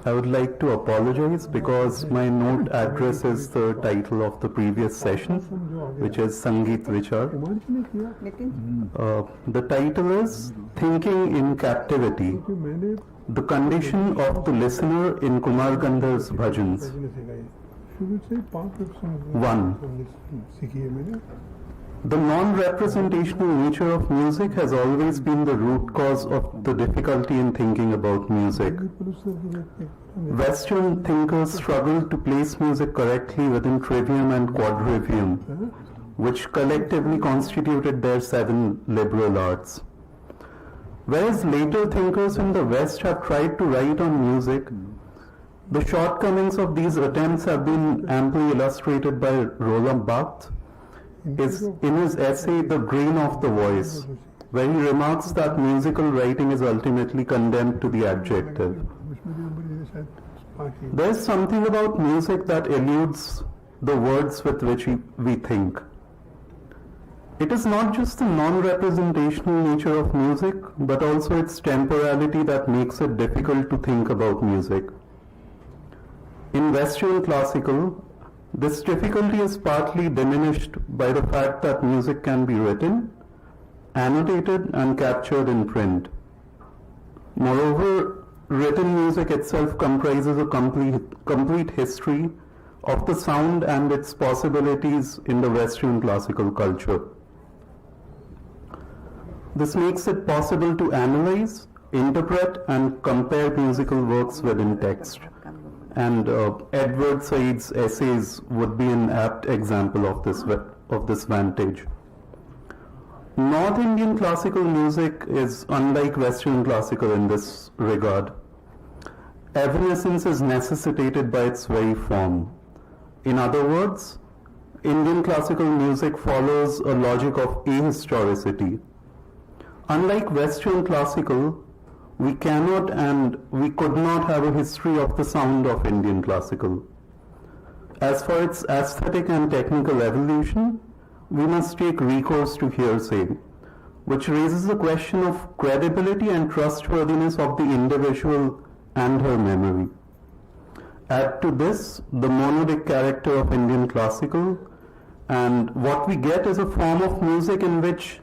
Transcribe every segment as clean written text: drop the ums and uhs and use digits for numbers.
I would like to apologize because my note addresses the title of the previous session, which is Sangeet Vichar. The title is Thinking in Captivity, the Condition of the Listener in Kumar Gandhar's Bhajans. 1. The non-representational nature of music has always been the root cause of the difficulty in thinking about music. Western thinkers struggled to place music correctly within trivium and quadrivium, which collectively constituted their 7 liberal arts. Whereas later thinkers in the West have tried to write on music, the shortcomings of these attempts have been amply illustrated by Roland Barthes in his essay The Grain of the Voice, where he remarks that musical writing is ultimately condemned to the adjective. There is something about music that eludes the words with which we think. It is not just the non-representational nature of music, but also its temporality that makes it difficult to think about music. In Western classical, this difficulty is partly diminished by the fact that music can be written, annotated, and captured in print. Moreover, written music itself comprises a complete history of the sound and its possibilities in the Western classical culture. This makes it possible to analyze, interpret, and compare musical works within text. And Edward Said's essays would be an apt example of this vantage. North Indian classical music is unlike Western classical in this regard. Evanescence is necessitated by its very form. In other words, Indian classical music follows a logic of ahistoricity. Unlike Western classical, we cannot and we could not have a history of the sound of Indian classical. As for its aesthetic and technical evolution, we must take recourse to hearsay, which raises the question of credibility and trustworthiness of the individual and her memory. Add to this the monodic character of Indian classical, and what we get is a form of music in which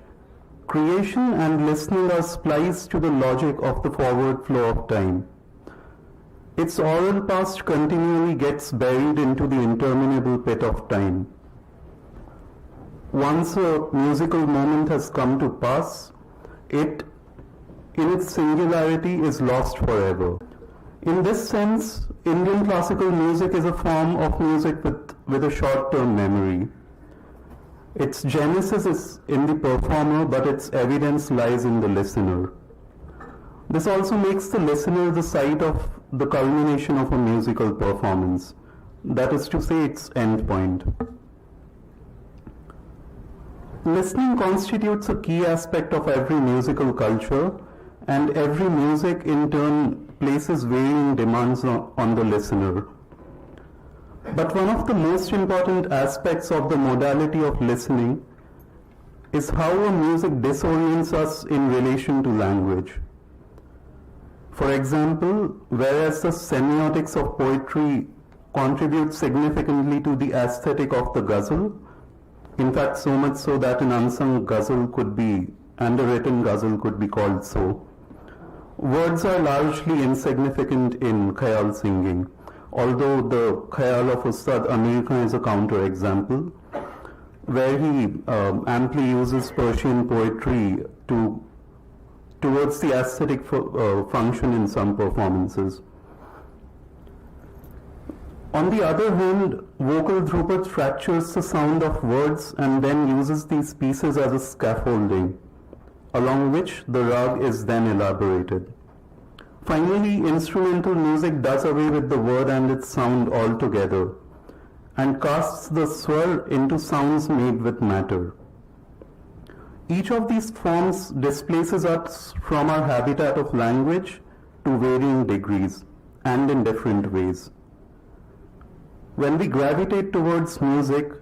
creation and listening are spliced to the logic of the forward flow of time. Its oral past continually gets buried into the interminable pit of time. Once a musical moment has come to pass, it, in its singularity, is lost forever. In this sense, Indian classical music is a form of music with a short-term memory. Its genesis is in the performer, but its evidence lies in the listener. This also makes the listener the site of the culmination of a musical performance, that is to say, its end point. Listening constitutes a key aspect of every musical culture, and every music in turn places varying demands on the listener. But one of the most important aspects of the modality of listening is how a music disorients us in relation to language. For example, whereas the semiotics of poetry contribute significantly to the aesthetic of the ghazal, in fact so much so that an unsung ghazal could be, and a written ghazal could be called so, words are largely insignificant in khayal singing. Although the khayal of Ustad Amir Khan is a counter-example, where he amply uses Persian poetry towards the aesthetic function in some performances. On the other hand, vocal Dhrupad fractures the sound of words and then uses these pieces as a scaffolding, along which the rag is then elaborated. Finally, instrumental music does away with the word and its sound altogether, and casts the swar into sounds made with matter. Each of these forms displaces us from our habitat of language to varying degrees, and in different ways. When we gravitate towards music,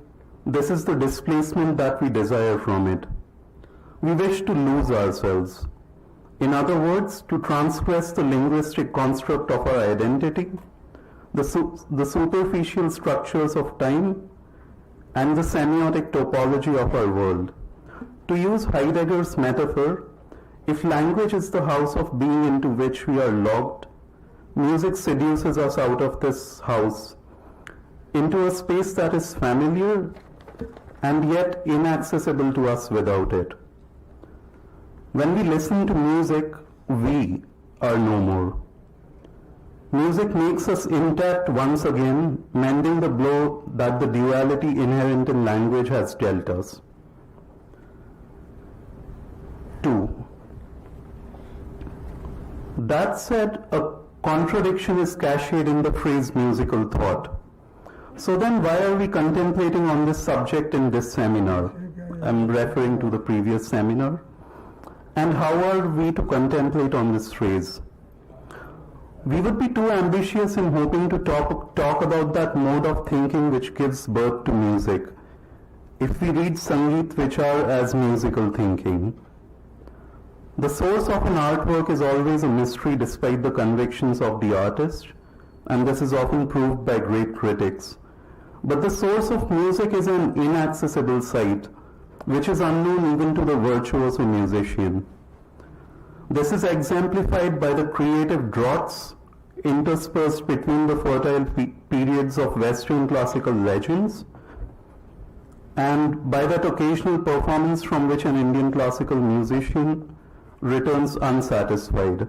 this is the displacement that we desire from it. We wish to lose ourselves. In other words, to transgress the linguistic construct of our identity, the superficial structures of time, and the semiotic topology of our world. To use Heidegger's metaphor, if language is the house of being into which we are locked, music seduces us out of this house into a space that is familiar and yet inaccessible to us without it. When we listen to music, we are no more. Music makes us intact once again, mending the blow that the duality inherent in language has dealt us. 2. That said, a contradiction is cached in the phrase musical thought. So then why are we contemplating on this subject in this seminar? I'm referring to the previous seminar. And how are we to contemplate on this phrase? We would be too ambitious in hoping to talk about that mode of thinking which gives birth to music, if we read Sangeet Vichar as musical thinking. The source of an artwork is always a mystery despite the convictions of the artist, and this is often proved by great critics. But the source of music is an inaccessible sight, which is unknown even to the virtuoso musician. This is exemplified by the creative draughts interspersed between the fertile periods of Western classical legends and by that occasional performance from which an Indian classical musician returns unsatisfied.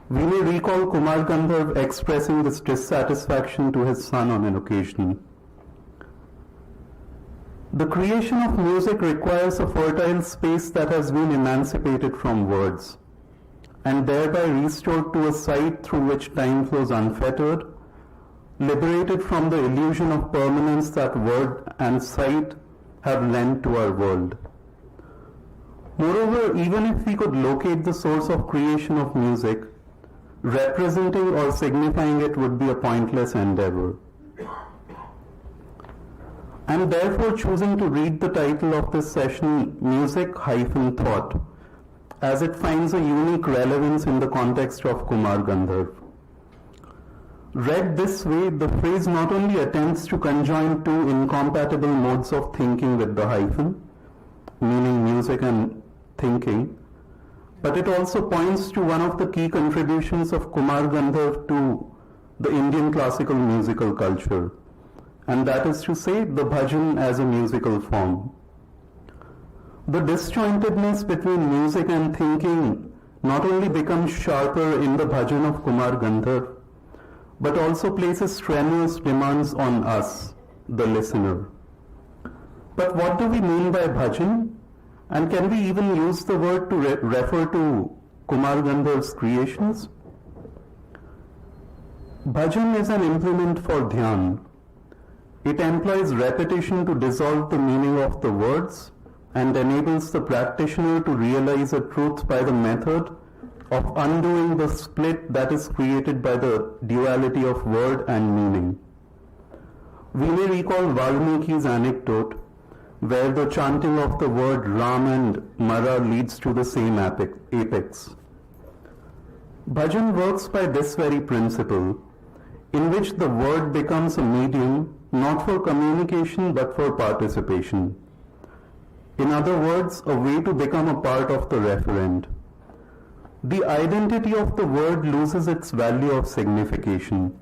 We may recall Kumar Gandharv expressing this dissatisfaction to his son on an occasion. The creation of music requires a fertile space that has been emancipated from words, and thereby restored to a sight through which time flows unfettered, liberated from the illusion of permanence that word and sight have lent to our world. Moreover, even if we could locate the source of creation of music, representing or signifying it would be a pointless endeavor. I am therefore choosing to read the title of this session, Music-Thought, as it finds a unique relevance in the context of Kumar Gandharv. Read this way, the phrase not only attempts to conjoin two incompatible modes of thinking with the hyphen, meaning music and thinking, but it also points to one of the key contributions of Kumar Gandharv to the Indian classical musical culture, and that is to say, the bhajan as a musical form. The disjointedness between music and thinking not only becomes sharper in the bhajan of Kumar Gandharv, but also places strenuous demands on us, the listener. But what do we mean by bhajan? And can we even use the word to refer to Kumar Gandharv's creations? Bhajan is an implement for dhyan. It employs repetition to dissolve the meaning of the words and enables the practitioner to realize a truth by the method of undoing the split that is created by the duality of word and meaning. We may recall Valmiki's anecdote where the chanting of the word Ram and Mara leads to the same apex. Bhajan works by this very principle, in which the word becomes a medium not for communication but for participation. In other words, a way to become a part of the referent. The identity of the word loses its value of signification.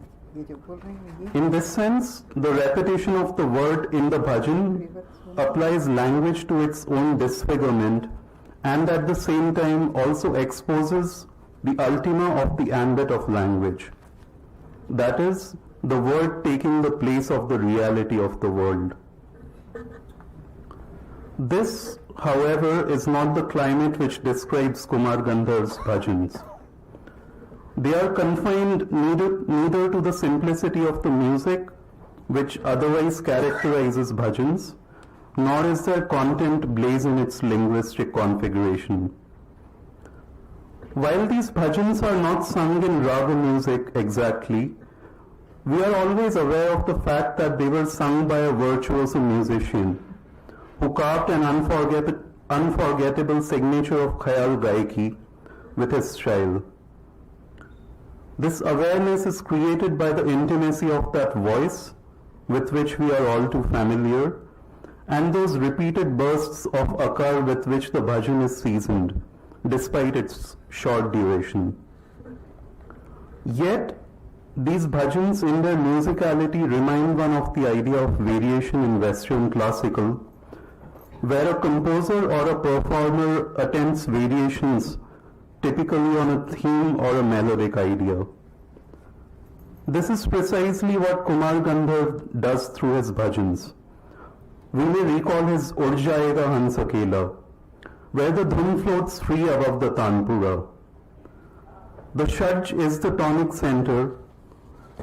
In this sense, the repetition of the word in the bhajan applies language to its own disfigurement and at the same time also exposes the ultima of the ambit of language. That is, the word taking the place of the reality of the world. This, however, is not the climate which describes Kumar Gandharv's bhajans. They are confined neither to the simplicity of the music, which otherwise characterizes bhajans, nor is their content blaze in its linguistic configuration. While these bhajans are not sung in raga music exactly, we are always aware of the fact that they were sung by a virtuoso musician who carved an unforgettable signature of khayal gaiki with his child. This awareness is created by the intimacy of that voice with which we are all too familiar, and those repeated bursts of akar with which the bhajan is seasoned, despite its short duration. Yet, these bhajans in their musicality remind one of the idea of variation in Western classical, where a composer or a performer attempts variations typically on a theme or a melodic idea. This is precisely what Kumar Gandharv does through his bhajans. We may recall his Ud Jayega Hans Akela, where the dhun floats free above the tanpura. The shaj is the tonic center,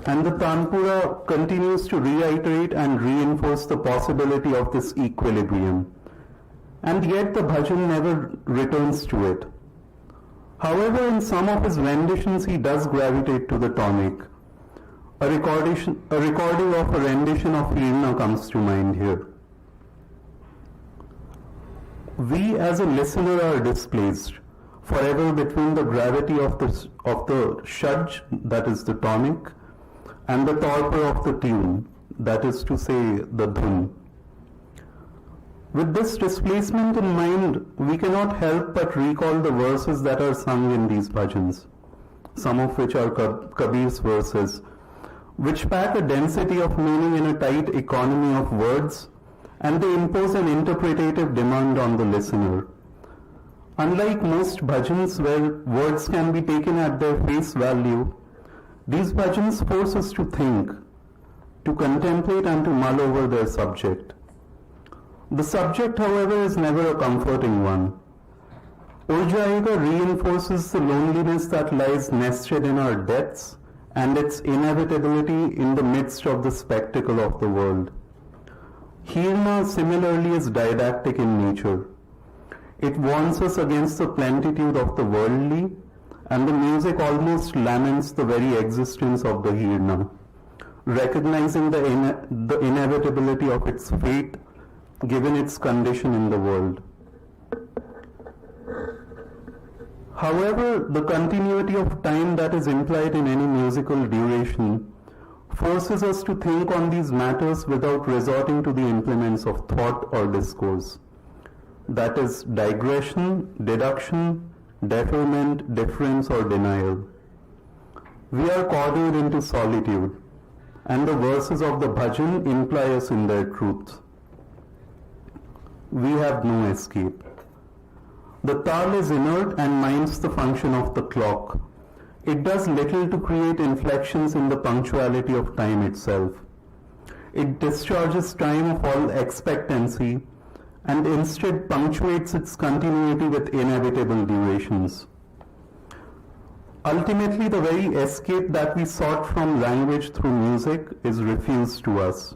and the tanpura continues to reiterate and reinforce the possibility of this equilibrium. And yet the bhajan never returns to it. However, in some of his renditions he does gravitate to the tonic. A recording of a rendition of Hirna comes to mind here. We as a listener are displaced forever between the gravity of the shaj, that is the tonic, and the torpor of the tune, that is to say the dhun. With this displacement in mind, we cannot help but recall the verses that are sung in these bhajans, some of which are Kabir's verses, which pack a density of meaning in a tight economy of words, and they impose an interpretative demand on the listener. Unlike most bhajans where words can be taken at their face value, these bhajans force us to think, to contemplate and to mull over their subject. The subject, however, is never a comforting one. Ud Jayega reinforces the loneliness that lies nested in our deaths and its inevitability in the midst of the spectacle of the world. Hirna similarly is didactic in nature. It warns us against the plenitude of the worldly, and the music almost laments the very existence of the Hirna, recognizing the inevitability of its fate given its condition in the world. However, the continuity of time that is implied in any musical duration forces us to think on these matters without resorting to the implements of thought or discourse. That is, digression, deduction, deferment, difference, or denial. We are cornered into solitude, and the verses of the bhajan imply us in their truth. We have no escape. The tal is inert and minds the function of the clock. It does little to create inflections in the punctuality of time itself. It discharges time of all expectancy and instead punctuates its continuity with inevitable durations. Ultimately, the very escape that we sought from language through music is refused to us.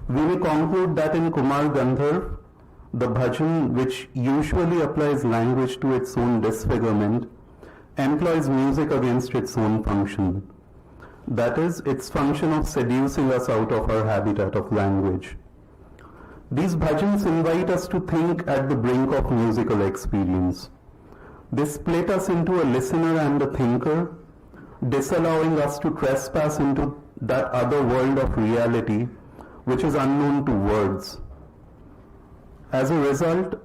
We may conclude that in Kumar Gandharv, the bhajan, which usually applies language to its own disfigurement, employs music against its own function. That is, its function of seducing us out of our habitat of language. These bhajans invite us to think at the brink of musical experience. They split us into a listener and a thinker, disallowing us to trespass into that other world of reality which is unknown to words. As a result,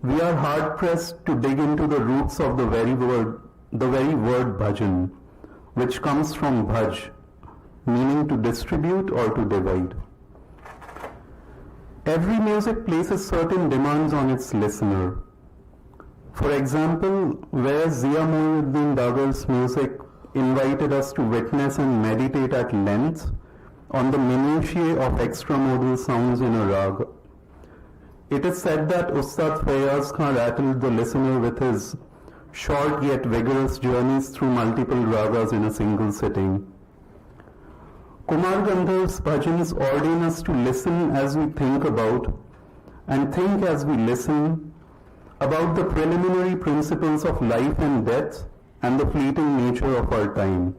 we are hard-pressed to dig into the roots of the very word bhajan, which comes from bhaj, meaning to distribute or to divide. Every music places certain demands on its listener. For example, whereas Zia Moinuddin Dagar's music invited us to witness and meditate at length on the minutiae of extramodal sounds in a rag, it is said that Ustad Fayaz Khan rattled the listener with his short yet vigorous journeys through multiple ragas in a single sitting. Kumar Gandharv's bhajans ordain us to listen as we think about, and think as we listen, about the preliminary principles of life and death and the fleeting nature of our time.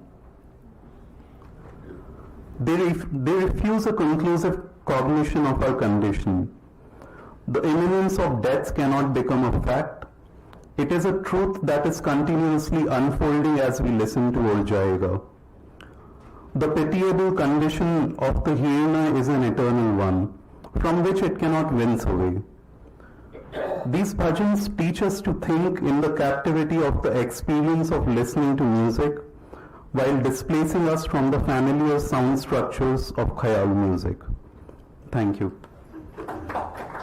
They refuse a conclusive cognition of our condition. The imminence of death cannot become a fact. It is a truth that is continuously unfolding as we listen to Ol Jayega. The pitiable condition of the hyena is an eternal one, from which it cannot wince away. These bhajans teach us to think in the captivity of the experience of listening to music, while displacing us from the familiar sound structures of khayal music. Thank you.